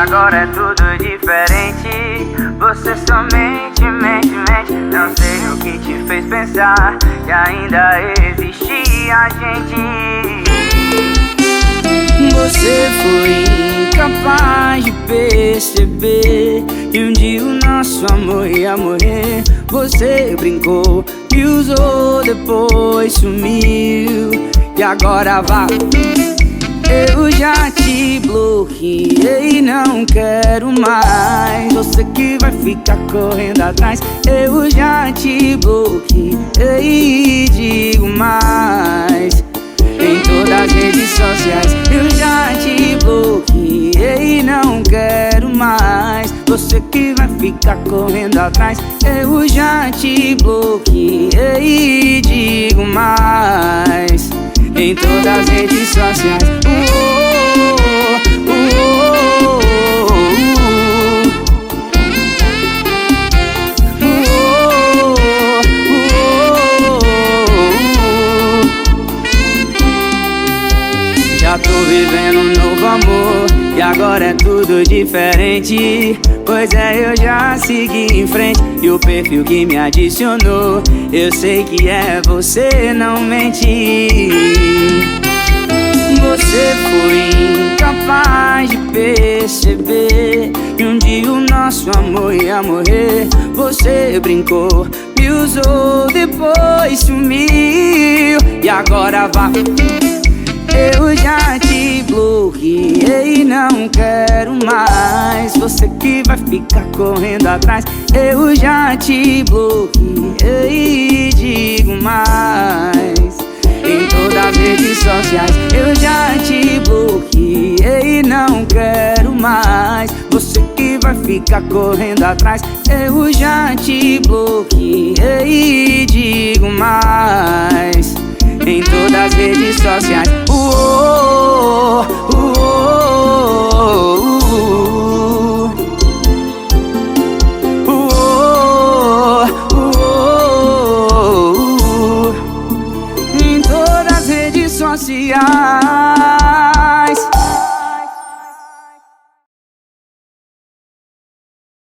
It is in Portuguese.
agora é tudo diferente. Você somente mente. Não sei o que te fez pensar que ainda existia a gente. Você foi incapaz de perceber que um dia o nosso amor ia morrer. Você brincou, me usou, depois sumiu. E agora vá. Eu já te bloqueei, não quero mais. Você que vai ficar correndo atrás. Eu já te bloqueei, digo mais. Em todas as redes sociais eu já te bloqueei, não quero mais. Você que vai ficar correndo atrás. Eu já te bloqueei, digo mais. Em todas as redes sociais. Já tô vivendo um novo amor e agora é tudo diferente. Pois é, eu já segui em frente e o perfil que me adicionou, eu sei que é você, não mente. Você foi incapaz de perceber que um dia o nosso amor ia morrer. Você brincou, me usou, depois sumiu. E agora vá. Eu já te bloqueei, não quero mais. Você que vai ficar correndo atrás. Eu já te bloqueei, digo mais. Em todas as redes sociais eu já te bloqueei, não quero mais. Você que vai ficar correndo atrás. Eu já te bloqueei, digo mais. Em todas as redes sociais.